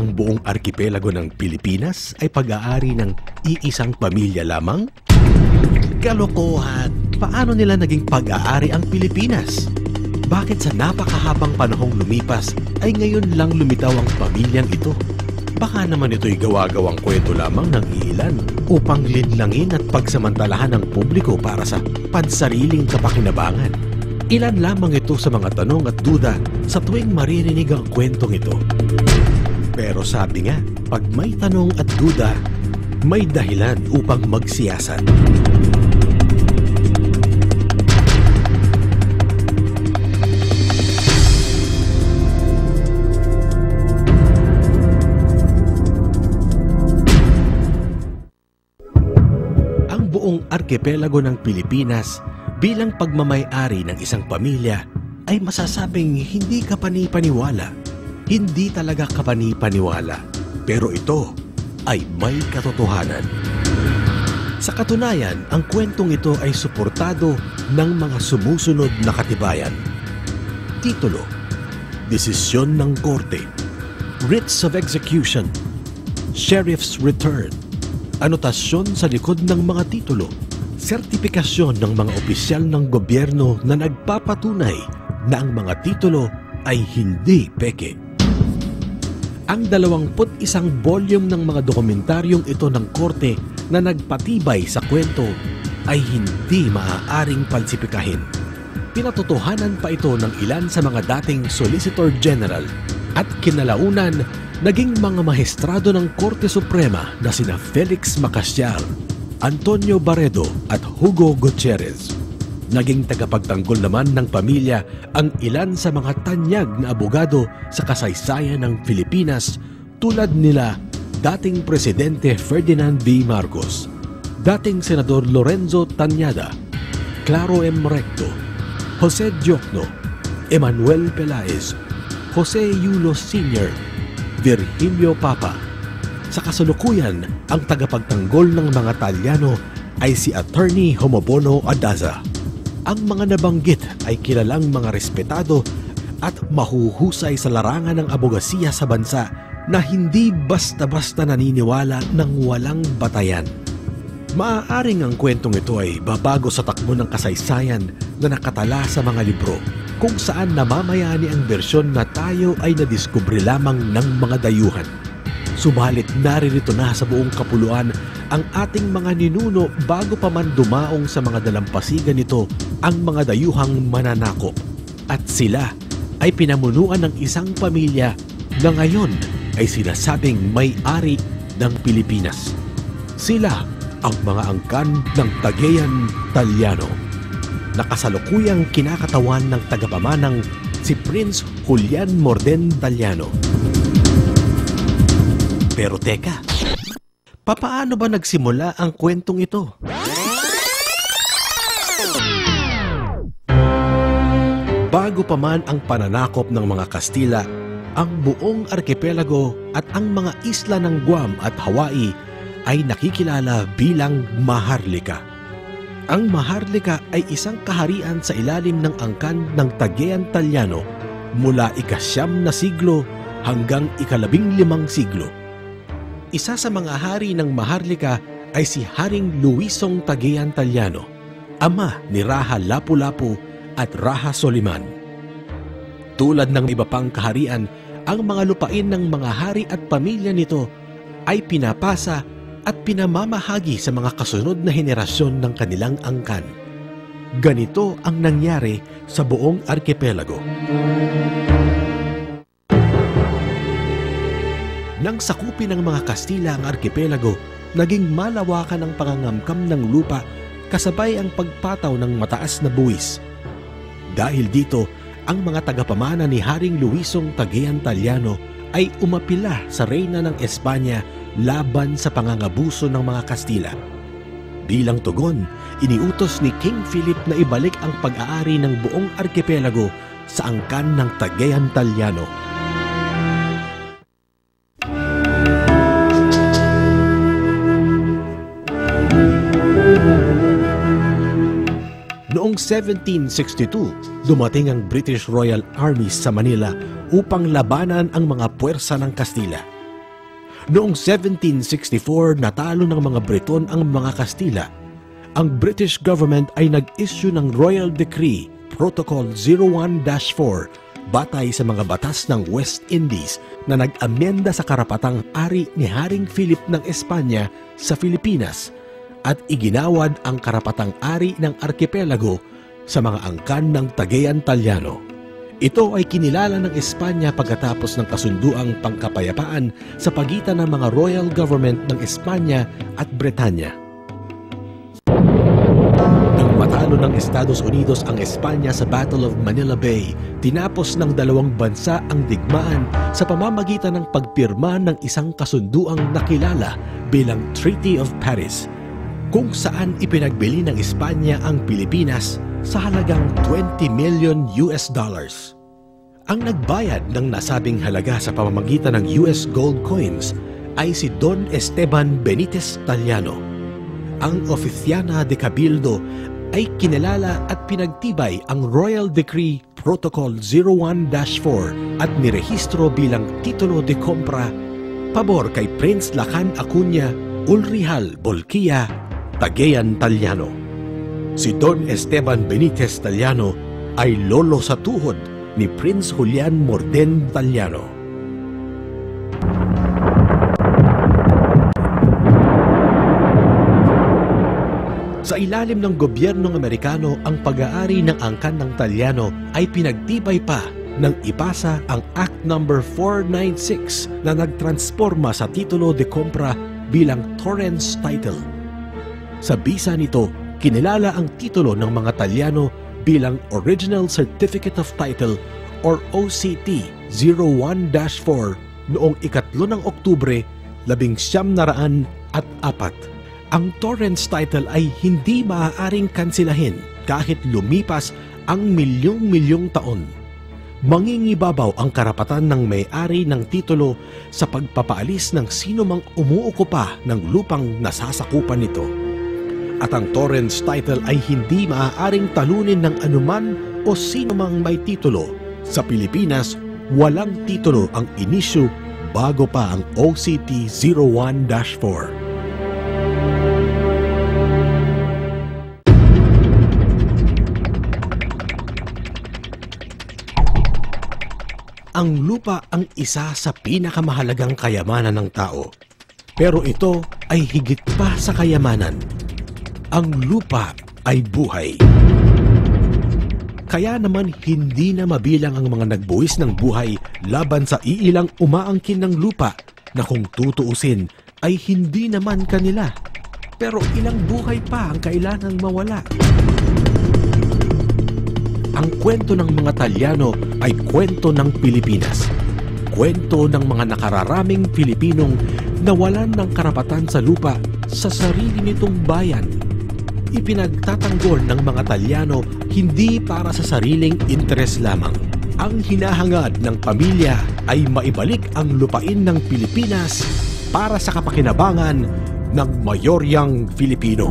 ang buong arkipelago ng Pilipinas ay pag-aari ng iisang pamilya lamang? Kalokohan! Paano nila naging pag-aari ang Pilipinas? Bakit sa napakahabang panahong lumipas ay ngayon lang lumitaw ang pamilyang ito? Baka naman ito'y gawa-gawang kwento lamang ng ilan upang linlangin at pagsamantalahan ng publiko para sa pansariling kapakinabangan. Ilan lamang ito sa mga tanong at duda sa tuwing maririnig ang kwentong ito. Pero sabi nga, pag may tanong at duda, may dahilan upang magsiyasat. Ang buong arkipelago ng Pilipinas bilang pagmamay-ari ng isang pamilya ay masasabing hindi kapani-paniwala. Hindi talaga kapani-paniwala. Pero ito ay may katotohanan. Sa katunayan, ang kwentong ito ay suportado ng mga sumusunod na katibayan. Titulo, Desisyon ng Korte, Writs of Execution, Sheriff's Return, anotasyon sa likod ng mga titulo, sertipikasyon ng mga opisyal ng gobyerno na nagpapatunay na ang mga titulo ay hindi peke. Ang 21 volume ng mga dokumentaryong ito ng korte na nagpatibay sa kwento ay hindi maaaring palsipikahin. Pinatotohanan pa ito ng ilan sa mga dating Solicitor General at kinalaunan naging mga maestrado ng Korte Suprema na sina Felix Macasyal, Antonio Barredo at Hugo Gutierrez. Naging tagapagtanggol naman ng pamilya ang ilan sa mga tanyag na abogado sa kasaysayan ng Pilipinas tulad nila dating Presidente Ferdinand V. Marcos, dating Senador Lorenzo Tañada, Claro M. Recto, Jose Diokno, Emmanuel Pelaez, Jose Yulo Sr., Virgilio Papa. Sa kasalukuyan, ang tagapagtanggol ng mga Talyano ay si Attorney Homobono Adaza. Ang mga nabanggit ay kilalang mga respetado at mahuhusay sa larangan ng abogasiya sa bansa na hindi basta-basta naniniwala ng walang batayan. Maaaring ang kwentong ito ay babago sa takbo ng kasaysayan na nakatala sa mga libro kung saan namamayani ang bersyon na tayo ay nadiskubre lamang ng mga dayuhan. Subalit naririto na sa buong kapuluan ang ating mga ninuno bago pa man dumaong sa mga dalampasigan nito ang mga dayuhang mananakop. At sila ay pinamunuan ng isang pamilya na ngayon ay sinasabing may-ari ng Pilipinas. Sila ang mga angkan ng Cagayan Talyano. Nakasalukuyang kinakatawan ng tagapamanang si Prince Julian Morden Talyano. Pero teka, papaano ba nagsimula ang kwentong ito? Bago pa man ang pananakop ng mga Kastila, ang buong arkipelago at ang mga isla ng Guam at Hawaii ay nakikilala bilang Maharlika. Ang Maharlika ay isang kaharian sa ilalim ng angkan ng Cagayan Talyano mula ika-9 na siglo hanggang ika-15 siglo. Isa sa mga hari ng Maharlika ay si Haring Luisong Cagayan Talyano, ama ni Raha Lapu-Lapu at Raha Soliman. Tulad ng iba pang kaharian, ang mga lupain ng mga hari at pamilya nito ay pinapasa at pinamamahagi sa mga kasunod na henerasyon ng kanilang angkan. Ganito ang nangyari sa buong arkipelago. Nang sakupin ng mga Kastila ang arkipelago, naging malawakan ang pangangamkam ng lupa kasabay ang pagpataw ng mataas na buwis. Dahil dito, ang mga tagapamana ni Haring Luisong Cagayan Talyano ay umapila sa reyna ng Espanya laban sa pangangabuso ng mga Kastila. Bilang tugon, iniutos ni King Philip na ibalik ang pag-aari ng buong arkipelago sa angkan ng Cagayan Talyano. Noong 1762, dumating ang British Royal Army sa Manila upang labanan ang mga puwersa ng Kastila. Noong 1764, natalo ng mga Briton ang mga Kastila. Ang British government ay nag-issue ng Royal Decree Protocol 01-4 batay sa mga batas ng West Indies na nag-amenda sa karapatang ari ni Haring Philip ng Espanya sa Pilipinas at iginawad ang karapatang ari ng arkipelago sa mga angkan ng Cagayan-Taliano. Ito ay kinilala ng Espanya pagkatapos ng kasunduang pangkapayapaan sa pagitan ng mga royal government ng Espanya at Bretanya. Nang matalo ng Estados Unidos ang Espanya sa Battle of Manila Bay, tinapos ng dalawang bansa ang digmaan sa pamamagitan ng pagpirma ng isang kasunduang nakilala bilang Treaty of Paris, kung saan ipinagbili ng Espanya ang Pilipinas sa halagang $20 million. Ang nagbayad ng nasabing halaga sa pamamagitan ng US gold coins ay si Don Esteban Benitez Taliano. Ang Oficiana de Cabildo ay kinilala at pinagtibay ang Royal Decree Protocol 01-4 at nirehistro bilang titulo de compra pabor kay Prince Lacan Acuña Ulrihal Bolquia Cagayan-Taliano. Si Don Esteban Benitez Taliano ay lolo sa tuhod ni Prince Julian Morden Taliano. Sa ilalim ng gobyernong Amerikano, ang pag-aari ng angkan ng Taliano ay pinagtibay pa nang ipasa ang Act No. 496 na nagtransforma sa titulo de compra bilang Torrens Title. Sa bisa nito, kinilala ang titulo ng mga Taliano bilang Original Certificate of Title or OCT 01-4 noong 3 ng Oktubre 1904. Ang Torrens Title ay hindi maaaring kansilahin kahit lumipas ang milyong-milyong taon. Mangingibabaw ang karapatan ng may-ari ng titulo sa pagpapaalis ng sino mang umuukupa ng lupang nasasakupan nito. At ang Torrens Title ay hindi maaaring talunin ng anuman o sino mang may titulo. Sa Pilipinas, walang titulo ang inisyu bago pa ang OCT 01-4. Ang lupa ang isa sa pinakamahalagang kayamanan ng tao. Pero ito ay higit pa sa kayamanan. Ang lupa ay buhay. Kaya naman hindi na mabilang ang mga nagbuwis ng buhay laban sa iilang umaangkin ng lupa na kung tutuusin ay hindi naman kanila. Pero ilang buhay pa ang kailangang mawala. Ang kwento ng mga Taliano ay kwento ng Pilipinas. Kwento ng mga nakararaming Pilipinong nawalan ng karapatan sa lupa sa sarili nitong bayan. Ipinagtatanggol ng mga Taliano hindi para sa sariling interes lamang. Ang hinahangad ng pamilya ay maibalik ang lupain ng Pilipinas para sa kapakinabangan ng mayoryang Filipino.